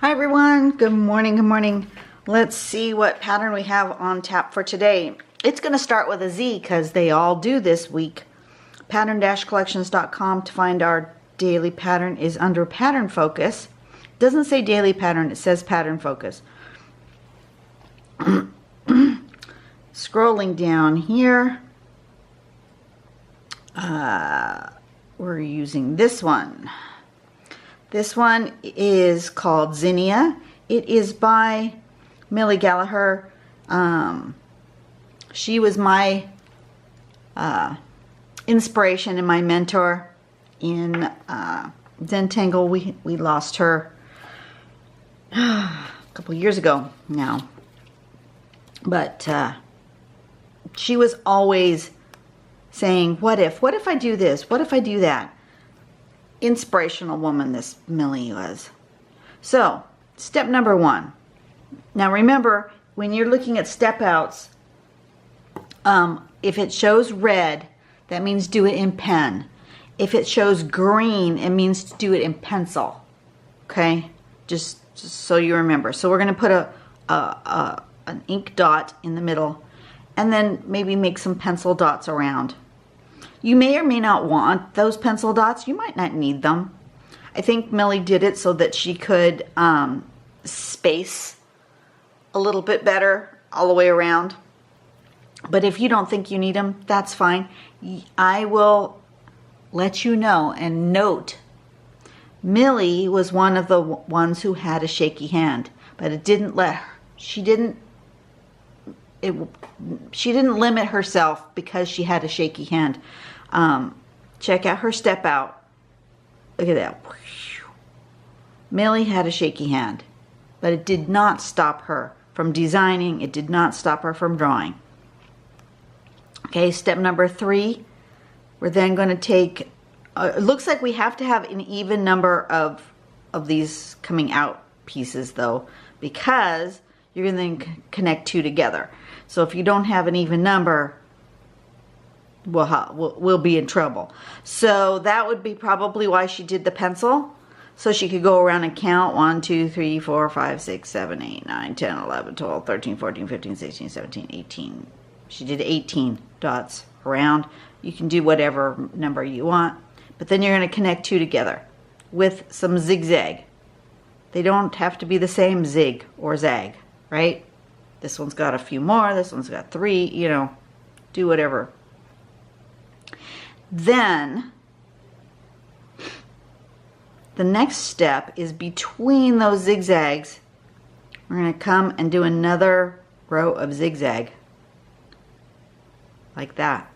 Hi everyone, good morning, good morning. Let's see what pattern we have on tap for today. It's going to start with a Z because they all do this week. Pattern-collections.com to find our daily pattern is under pattern focus. It doesn't say daily pattern, it says pattern focus. Scrolling down here, we're using this one. This one is called Zinnia. It is by Millie Gallagher. She was my inspiration and my mentor in Tangle. We lost her a couple years ago now. But she was always saying, what if I do this? What if I do that? Inspirational woman this Millie was. So step number one. Now remember, when you're looking at step outs, if it shows red, that means do it in pen. If it shows green, it means to do it in pencil. Okay, just so you remember. So we're going to put an ink dot in the middle, and then maybe make some pencil dots around. You may or may not want those pencil dots. You might not need them. I think Millie did it so that she could space a little bit better all the way around. But if you don't think you need them, that's fine. I will let you know and note, Millie was one of the ones who had a shaky hand, but it didn't let her. She didn't limit herself because she had a shaky hand. Check out her step out. Look at that. Millie had a shaky hand, but it did not stop her from designing. It did not stop her from drawing. Okay, step number 3. We're then going to take, it looks like we have to have an even number of these coming out pieces though, because you're going to connect 2 together. So if you don't have an even number, we'll be in trouble. So that would be probably why she did the pencil. So she could go around and count 1, 2, 3, 4, 5, 6, 7, 8, 9, 10, 11, 12, 13, 14, 15, 16, 17, 18. She did 18 dots around. You can do whatever number you want. But then you're going to connect 2 together with some zigzag. They don't have to be the same zig or zag, right? This one's got a few more. This one's got 3, you know, do whatever. Then the next step is between those zigzags. We're going to come and do another row of zigzag like that.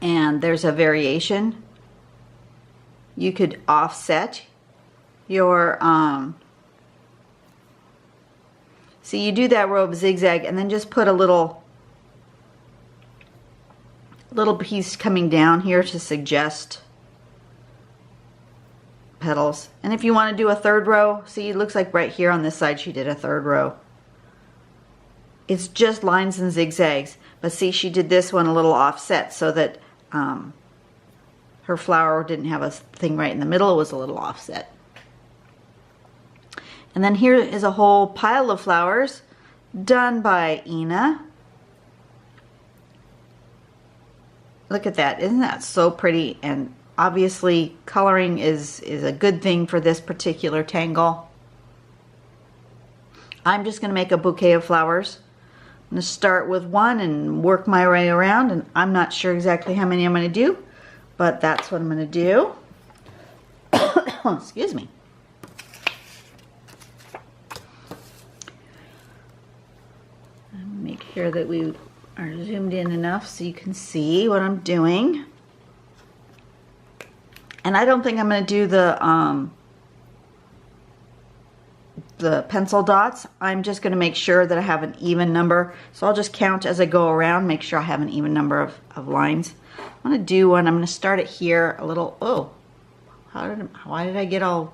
And there's a variation. You could offset your so you do that row of zigzag and then just put a little piece coming down here to suggest petals. And if you want to do a third row, see, it looks like right here on this side she did a third row. It's just lines and zigzags, but see, she did this one a little offset so that her flower didn't have a thing right in the middle. It was a little offset. And then here is a whole pile of flowers done by Ina. Look at that. Isn't that so pretty? And obviously coloring is a good thing for this particular tangle. I'm just going to make a bouquet of flowers. I'm going to start with one and work my way around, and I'm not sure exactly how many I'm going to do, but that's what I'm going to do. Excuse me. Make sure that we are zoomed in enough so you can see what I'm doing. And I don't think I'm going to do the pencil dots. I'm just going to make sure that I have an even number. So I'll just count as I go around, make sure I have an even number of lines. I'm going to do one. I'm going to start it here a little. Oh, why did I get all...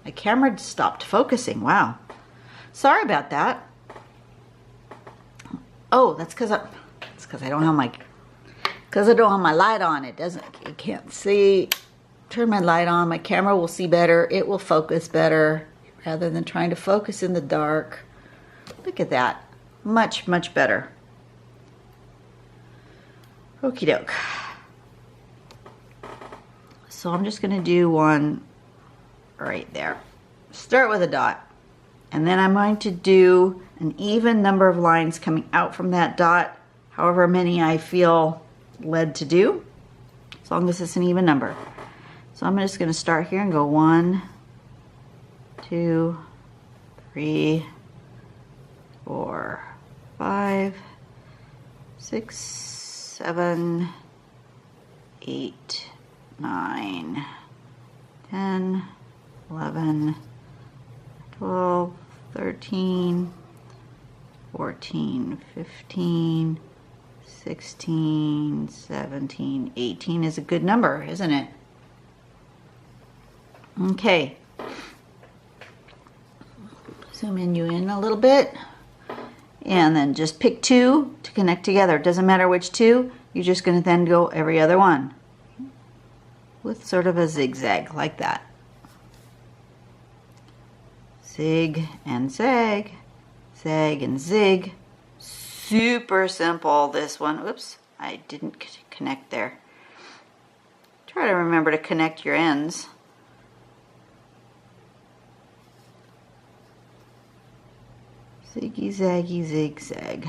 My camera stopped focusing. Wow. Sorry about that. Oh, that's because I don't have my because I don't have my light on. It can't see. Turn my light on, my camera will see better. It will focus better rather than trying to focus in the dark. Look at that. Much, much better. Okie doke. So I'm just going to do one right there. Start with a dot. And then I'm going to do an even number of lines coming out from that dot, however many I feel led to do, as long as it's an even number. So I'm just going to start here and go 1, 2, 3, 4, 5, 6, 7, 8, 9, 10, 11, 12, 13, 14, 15, 16, 17, 18 is a good number, isn't it? Okay. Zoom you in a little bit. And then just pick 2 to connect together. It doesn't matter which 2. You're just going to then go every other one with sort of a zigzag like that. Zig and zag, zag and zig. Super simple, this one. Oops, I didn't connect there. Try to remember to connect your ends. Ziggy zaggy zigzag.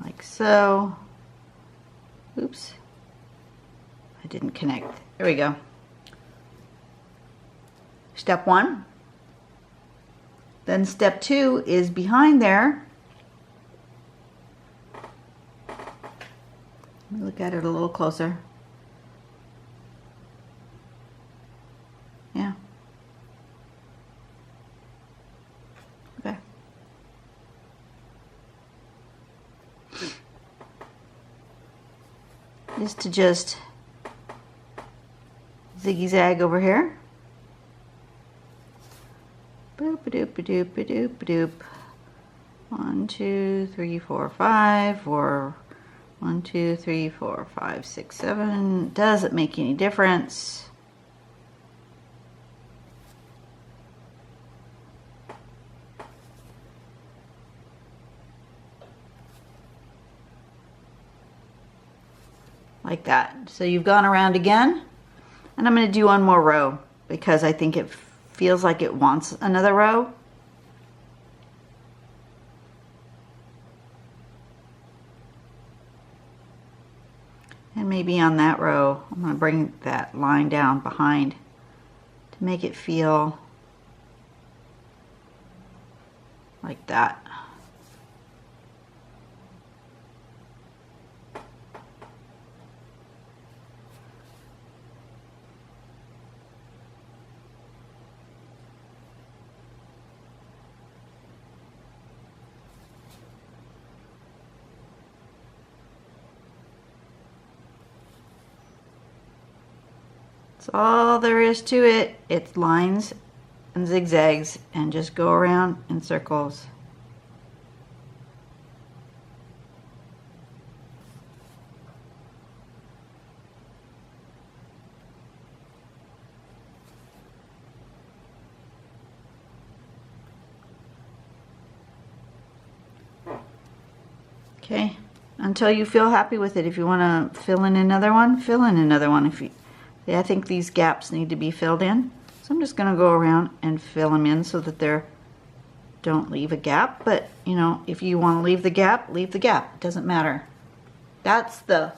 Like so. Oops, I didn't connect. There we go. Step 1. Then step 2 is behind there. Let me look at it a little closer. Yeah. Okay. Just ziggy zag over here. Boop a doop a doop a doop a doop. 1, 2, 3, 4, 5, or 1, 2, 3, 4, 5, 6, 7. Doesn't make any difference. Like that. So you've gone around again, and I'm going to do one more row because I think it feels like it wants another row. And maybe on that row, I'm going to bring that line down behind to make it feel like that. That's all there is to it. It's lines and zigzags, and just go around in circles. Okay, until you feel happy with it. If you want to fill in another one, fill in another one. If you, I think these gaps need to be filled in. So I'm just going to go around and fill them in so that they don't leave a gap. But, you know, if you want to leave the gap, leave the gap. It doesn't matter. That's the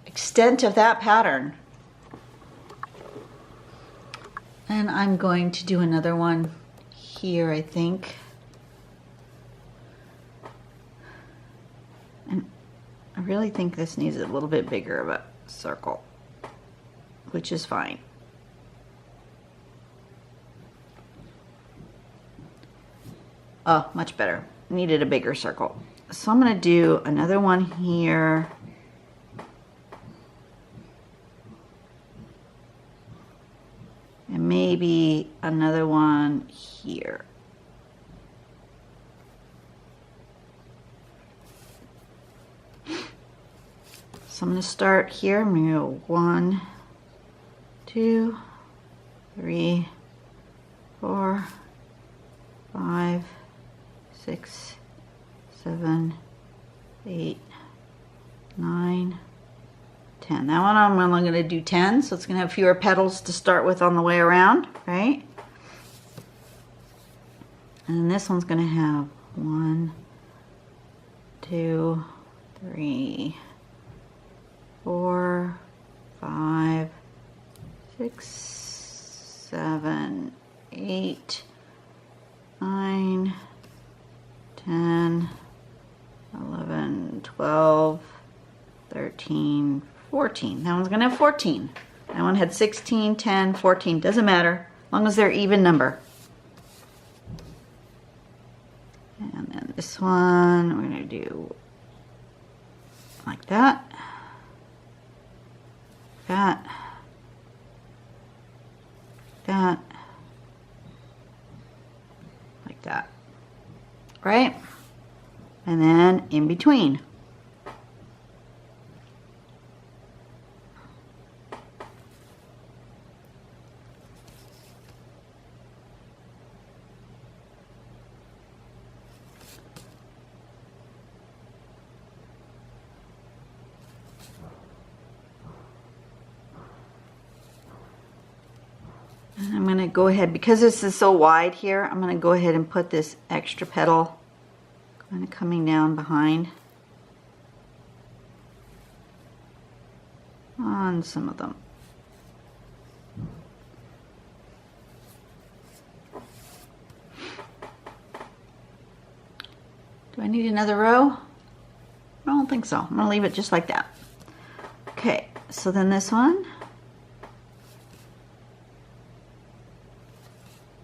extent of that pattern. And I'm going to do another one here, I think. And I really think this needs a little bit bigger of a circle, which is fine. Oh, much better. Needed a bigger circle. So I'm going to do another one here. And maybe another one here. So I'm going to start here. I'm going to go 1, 2, 3, 4, 5, 6, 7, 8, 9, 10. That one I'm only going to do 10, so it's going to have fewer petals to start with on the way around, right? And this one's going to have 1, 2, 3, 4, 5, 6, 7, 8, 9, 10, 11, 12, 13, 14. That one's going to have 14. That one had 16, 10, 14. Doesn't matter, as long as they're even number. And then this one, we're going to do like that. That. That. Like that. Right? And then in between. And I'm going to go ahead, because this is so wide here, I'm going to go ahead and put this extra petal kind of coming down behind on some of them. Do I need another row? I don't think so. I'm going to leave it just like that. Okay, so then this one.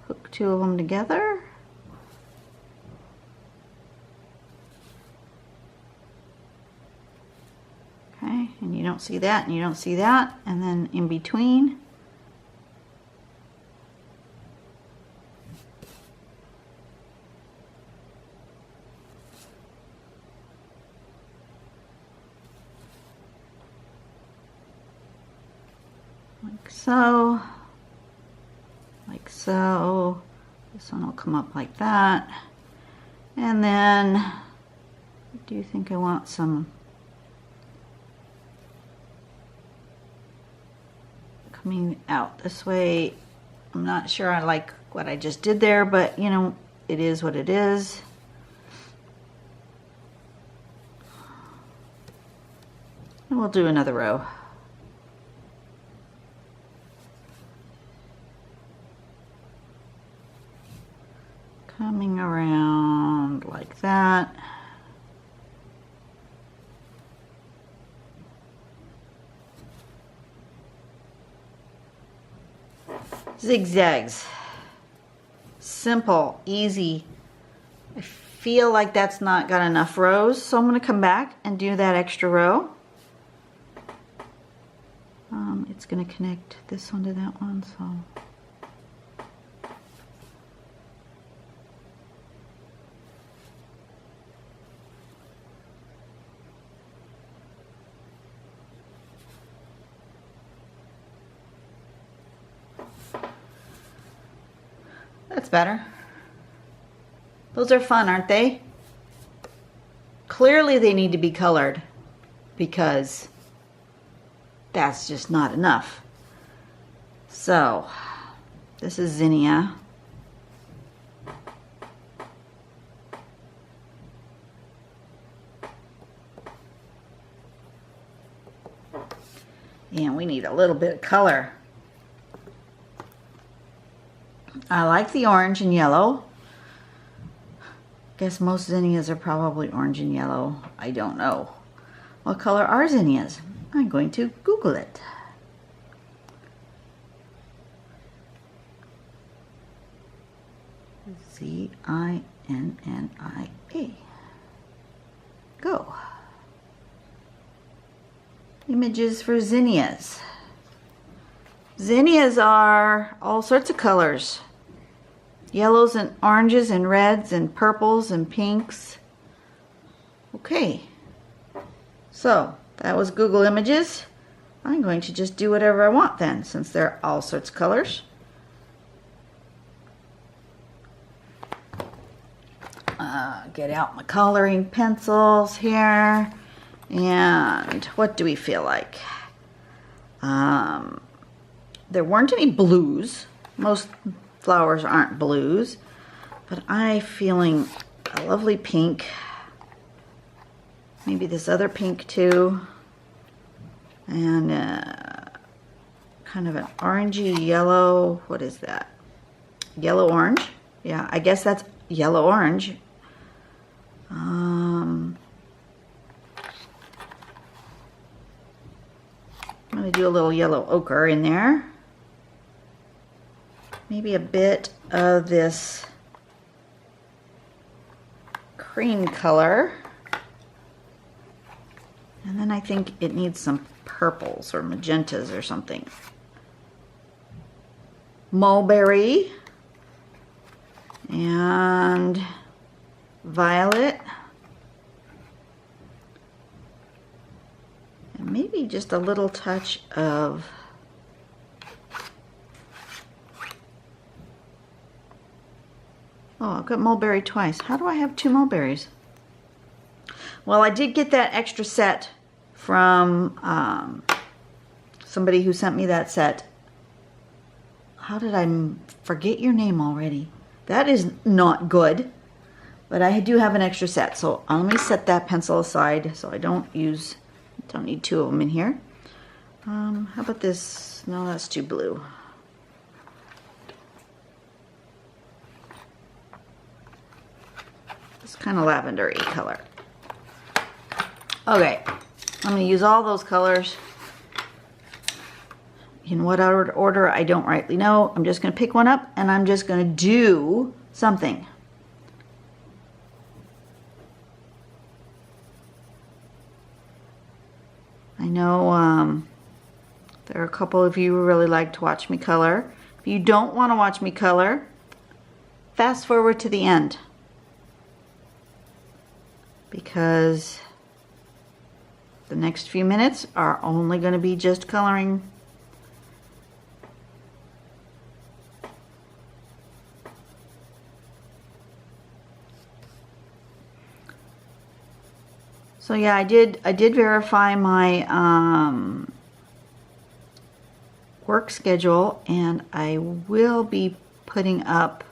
Hook two of them together. Okay, and you don't see that, and you don't see that, and then in between. Like so. Like so. This one will come up like that. And then I do think I want some coming out this way. I'm not sure I like what I just did there, but you know, it is what it is. And we'll do another row. Coming around like that. Zigzags. Simple, easy. I feel like that's not got enough rows, so I'm going to come back and do that extra row. It's going to connect this one to that one, so. That's better. Those are fun, aren't they? Clearly they need to be colored because that's just not enough. So, this is Zinnia. And we need a little bit of color. I like the orange and yellow. Guess most zinnias are probably orange and yellow. I don't know. What color are zinnias? I'm going to Google it. Z-I-N-N-I-A. Go. Images for zinnias. Zinnias are all sorts of colors. Yellows and oranges and reds and purples and pinks. Okay. So that was Google Images. I'm going to just do whatever I want then, since there are all sorts of colors. Get out my coloring pencils here. And what do we feel like? There weren't any blues. Most flowers aren't blues. But I'm feeling a lovely pink. Maybe this other pink too. And kind of an orangey yellow. What is that? Yellow orange. Yeah, I guess that's yellow orange. I'm going to do a little yellow ochre in there. Maybe a bit of this cream color. And then I think it needs some purples or magentas or something. Mulberry and violet. And maybe just a little touch of I've got mulberry twice. How do I have two mulberries? Well, I did get that extra set from somebody who sent me that set. How did I forget your name already? That is not good. But I do have an extra set, so let me set that pencil aside so I don't need two of them in here. How about this? No, that's too blue. It's kind of lavender-y color. Okay, I'm going to use all those colors. In what order, I don't rightly know. I'm just going to pick one up and I'm just going to do something. I know there are a couple of you who really like to watch me color. If you don't want to watch me color, fast forward to the end. Because the next few minutes are only going to be just coloring. So yeah, I did verify my work schedule, and I will be putting up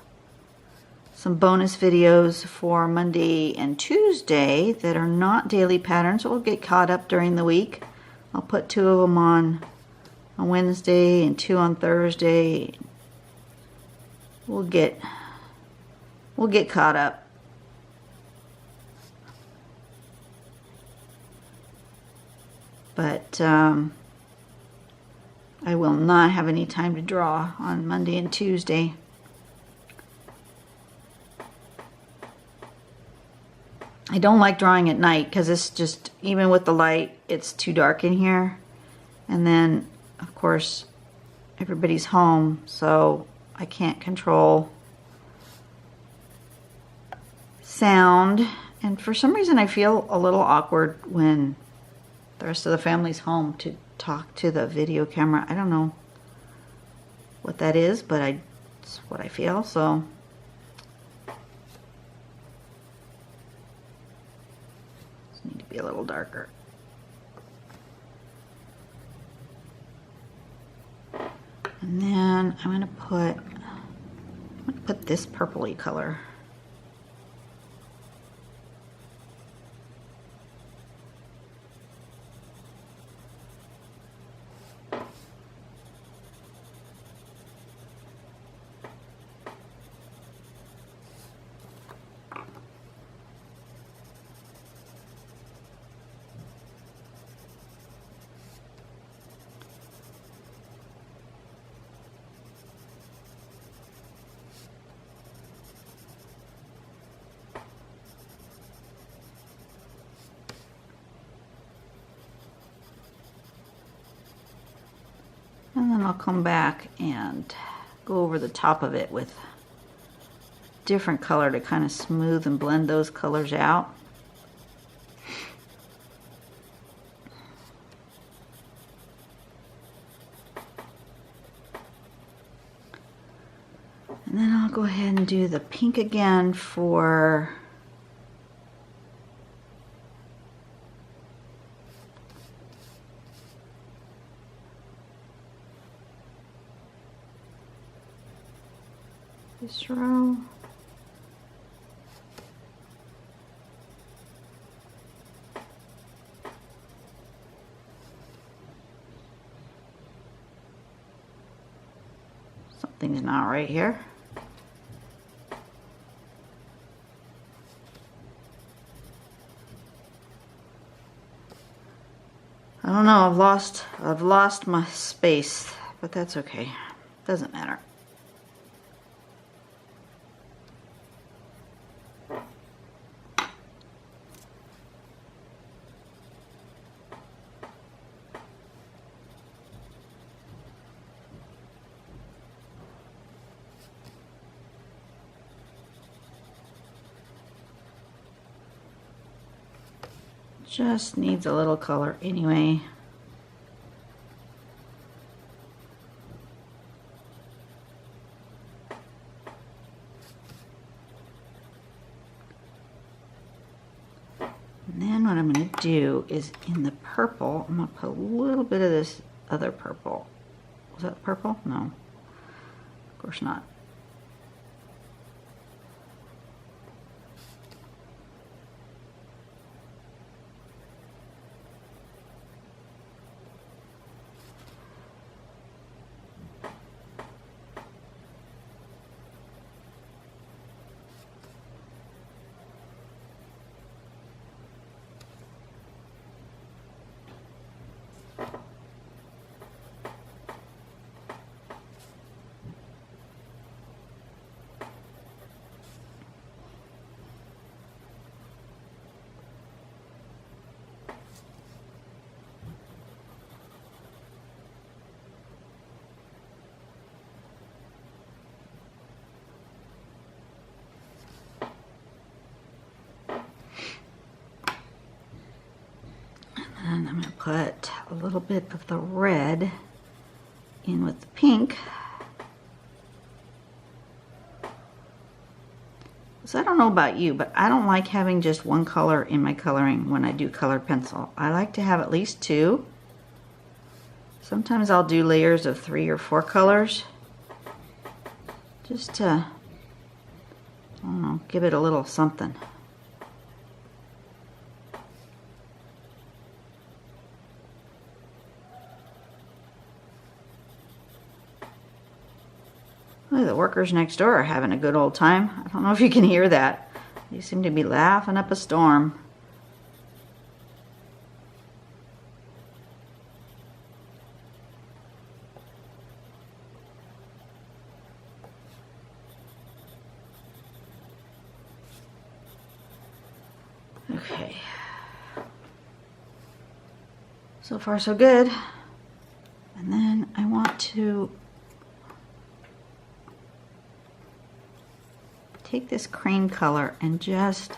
some bonus videos for Monday and Tuesday that are not daily patterns. So we'll get caught up during the week. I'll put 2 of them on Wednesday and 2 on Thursday. We'll get caught up. But I will not have any time to draw on Monday and Tuesday. I don't like drawing at night because it's just, even with the light, it's too dark in here. And then, of course, everybody's home, so I can't control sound. And for some reason, I feel a little awkward when the rest of the family's home to talk to the video camera. I don't know what that is, but it's what I feel, so. Need to be a little darker. And then I'm going to put this purpley color. And then I'll come back and go over the top of it with different color to kind of smooth and blend those colors out. And then I'll go ahead and do the pink again for this row. Something's not right here. I don't know, I've lost my space, but that's okay. Doesn't matter. Just needs a little color anyway. And then what I'm going to do is in the purple, I'm going to put a little bit of this other purple. Was that purple? No, of course not. And I'm going to put a little bit of the red in with the pink. So I don't know about you, but I don't like having just one color in my coloring when I do colored pencil. I like to have at least two. Sometimes I'll do layers of 3 or 4 colors. Just to, I don't know, give it a little something. Look, the workers next door are having a good old time. I don't know if you can hear that. They seem to be laughing up a storm. Okay. So far so good. And then I want to take this cream color and just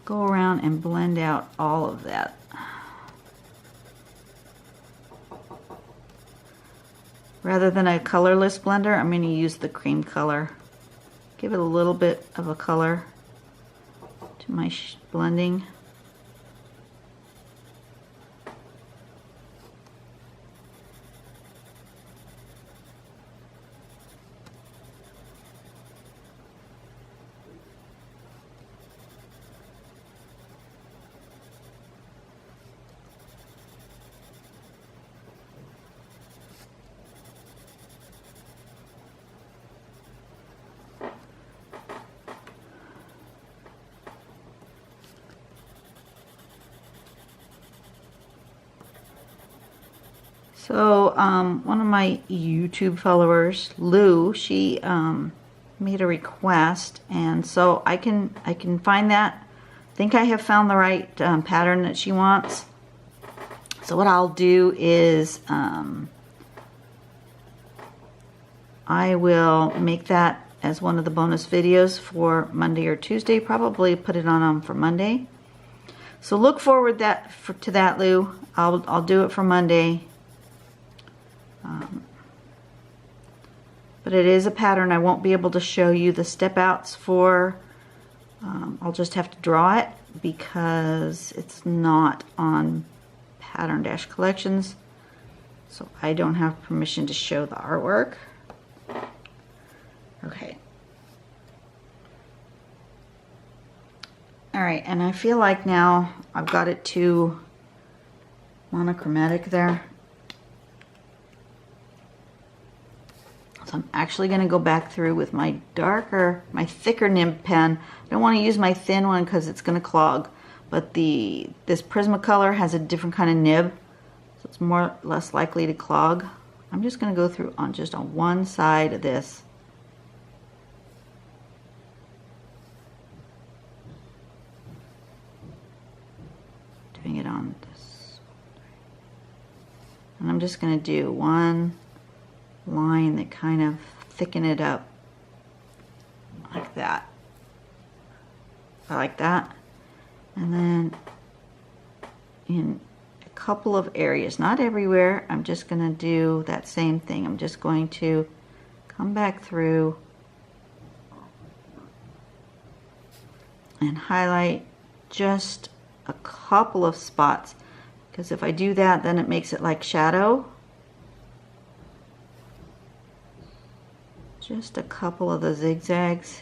go around and blend out all of that. Rather than a colorless blender, I'm going to use the cream color. Give it a little bit of a color to my blending. So one of my YouTube followers, Lou, she made a request, and so I can find that. I think I have found the right pattern that she wants. So what I'll do is I will make that as one of the bonus videos for Monday or Tuesday. Probably put it on for Monday. So look forward to that, Lou. I'll do it for Monday. but it is a pattern I won't be able to show you the step outs for. I'll just have to draw it because it's not on Pattern Dash Collections, so I don't have permission to show the artwork. Okay. All right, and I feel like now I've got it too monochromatic there. So I'm actually going to go back through with my thicker nib pen. I don't want to use my thin one because it's going to clog. But this Prismacolor has a different kind of nib, so it's less likely to clog. I'm just going to go through on one side of this. Doing it on this. And I'm just going to do one line that kind of thicken it up like that. I like that. And then in a couple of areas, not everywhere, I'm just going to do that same thing. I'm just going to come back through and highlight just a couple of spots, because if I do that, then it makes it like shadow. Just a couple of the zigzags.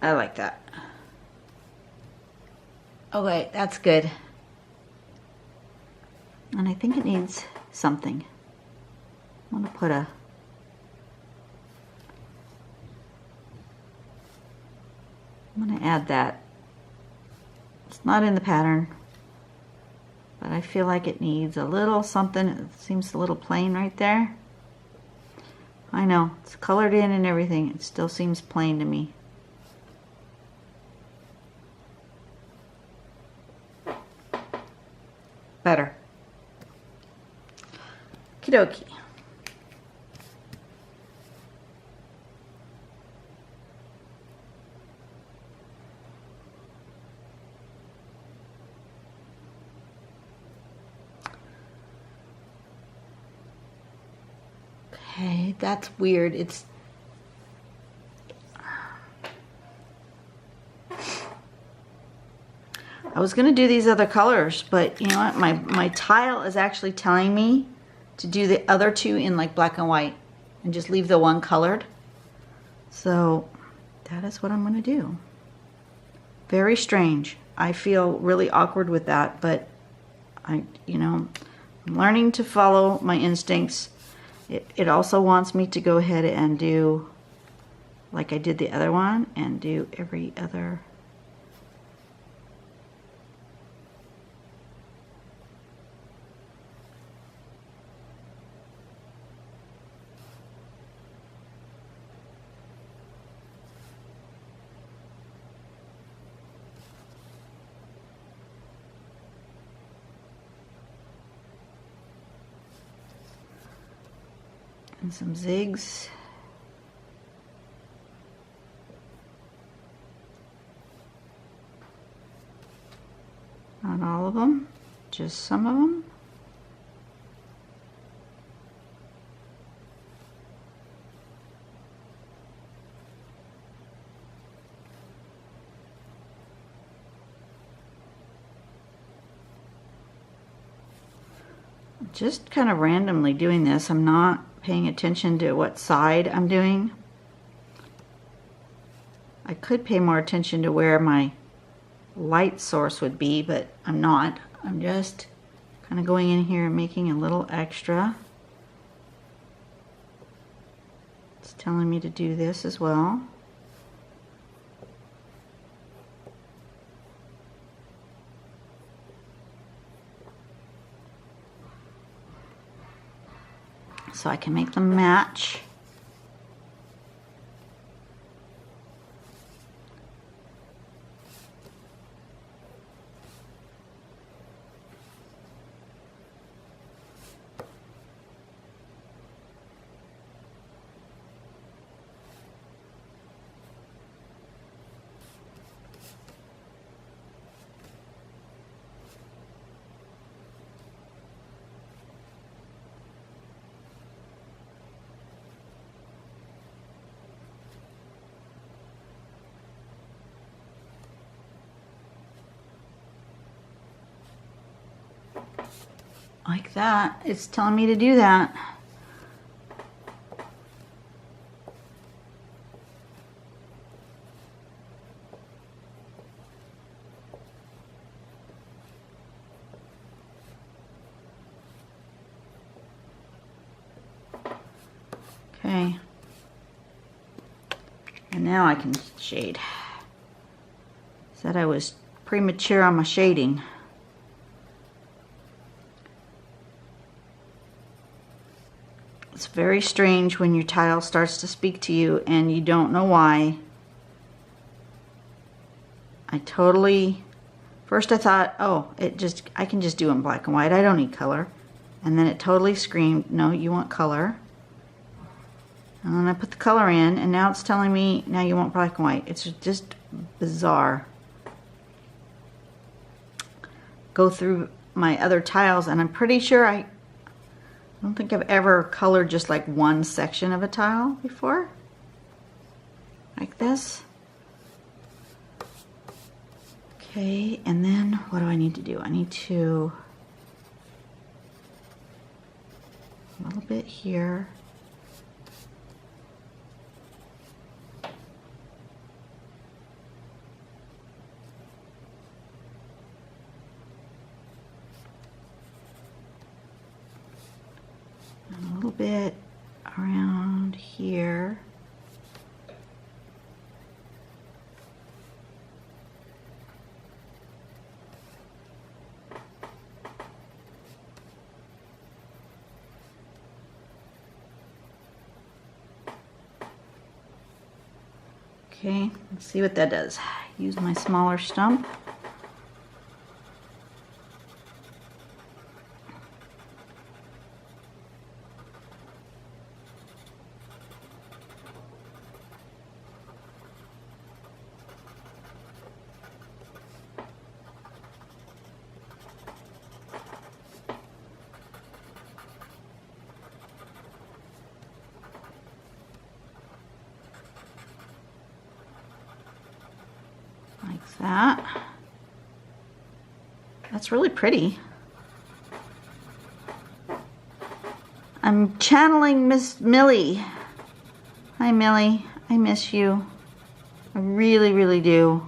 I like that. Okay, that's good. And I think it needs something. I'm gonna put I'm gonna add that. It's not in the pattern, but I feel like it needs a little something. It seems a little plain right there. I know, it's colored in and everything. It still seems plain to me. Better. Okie dokie. Okay, that's weird. It's I was gonna do these other colors, but you know what? My tile is actually telling me to do the other two in like black and white and just leave the one colored. So that is what I'm gonna do. Very strange. I feel really awkward with that, but I'm learning to follow my instincts. It also wants me to go ahead and do like I did the other one and do every other. And some zigs. Not all of them, just some of them. Just kind of randomly doing this. I'm not paying attention to what side I'm doing. I could pay more attention to where my light source would be, but I'm not. I'm just kind of going in here and making a little extra. It's telling me to do this as well. so I can make them match. Like that. It's telling me to do that. Okay. And now I can shade. Said I was premature on my shading. It's very strange when your tile starts to speak to you and you don't know why. First I thought, oh, I can just do it in black and white. I don't need color. And then it totally screamed, no, you want color. And then I put the color in, and now it's telling me, now you want black and white. It's just bizarre. Go through my other tiles, and I'm pretty sure I don't think I've ever colored just like one section of a tile before. Like this. Okay, and then what do I need to do? I need to, a little bit here. And a little bit around here. Okay, let's see what that does. Use my smaller stump. Like that. That's really pretty. I'm channeling Miss Millie. Hi Millie, I miss you. I really, really do.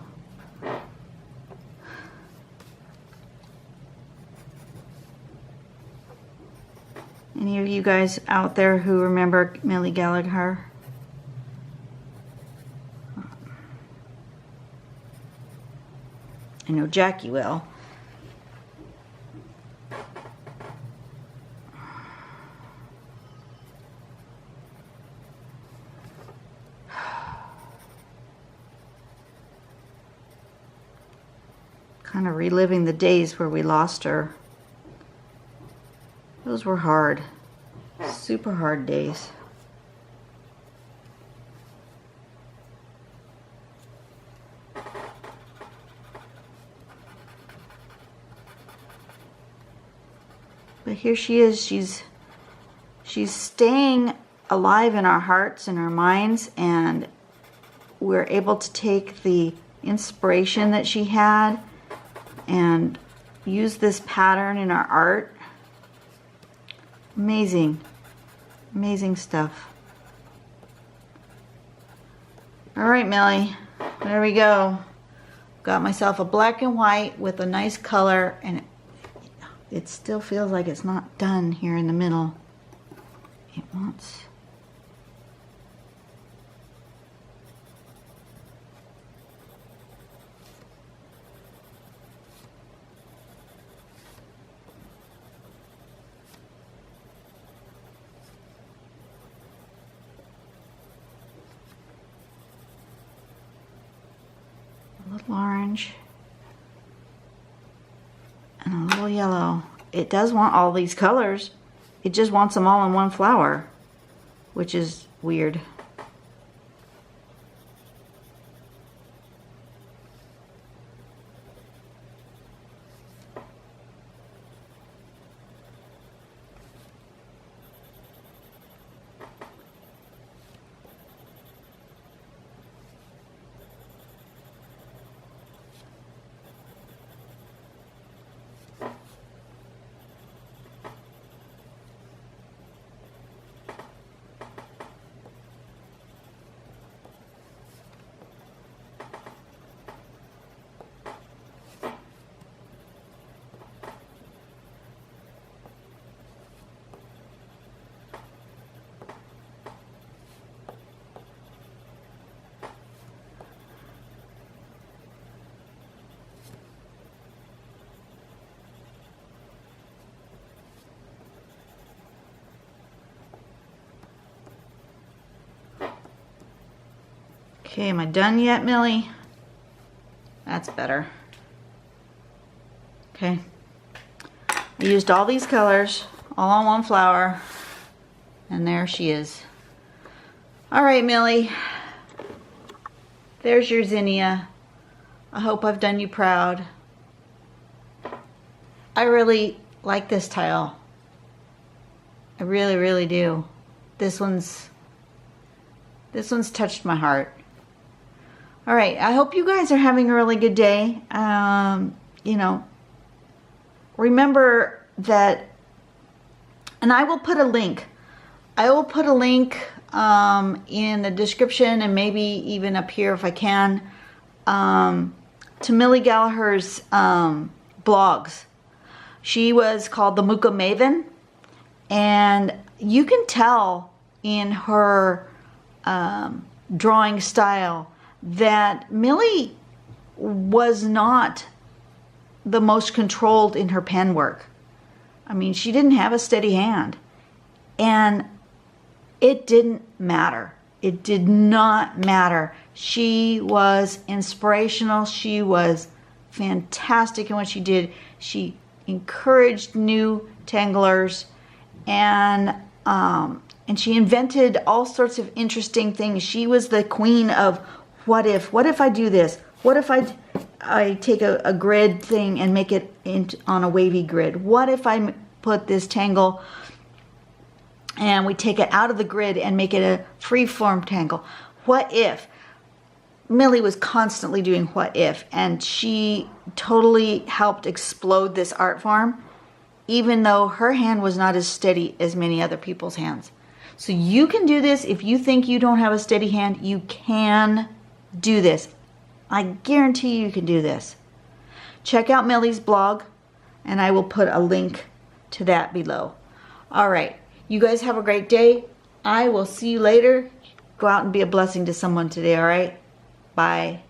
Any of you guys out there who remember Millie Gallagher? I know Jackie will. Kind of reliving the days where we lost her. Those were hard. Super hard days. But here she is. She's staying alive in our hearts and our minds, and we're able to take the inspiration that she had and use this pattern in our art. Amazing, amazing stuff. All right, Millie, there we go. Got myself a black and white with a nice color, and it still feels like it's not done here in the middle. It wants. little orange. And a little yellow. It does want all these colors. It just wants them all in one flower, which is weird. Okay, am I done yet, Millie? That's better. Okay. I used all these colors, all on one flower, and there she is. All right, Millie. There's your zinnia. I hope I've done you proud. I really like this tile. I really, really do. This one's touched my heart. All right, I hope you guys are having a really good day. You know, remember that, and I will put a link. I will put a link in the description and maybe even up here if I can to Millie Gallagher's blogs. She was called the Muka Maven, and you can tell in her drawing style that Millie was not the most controlled in her pen work. I mean, she didn't have a steady hand, and it didn't matter. It did not matter. She was inspirational. She was fantastic in what she did. She encouraged new tanglers, and she invented all sorts of interesting things. She was the queen of what if I do this? What if I take a grid thing and make it on a wavy grid? What if I put this tangle and we take it out of the grid and make it a free-form tangle? What if? Millie was constantly doing what if, and she totally helped explode this art form, even though her hand was not as steady as many other people's hands. So you can do this. If you think you don't have a steady hand, you can do this. I guarantee you can do this. Check out Millie's blog, and I will put a link to that below. All right, you guys have a great day. I will see you later. Go out and be a blessing to someone today, all right? Bye.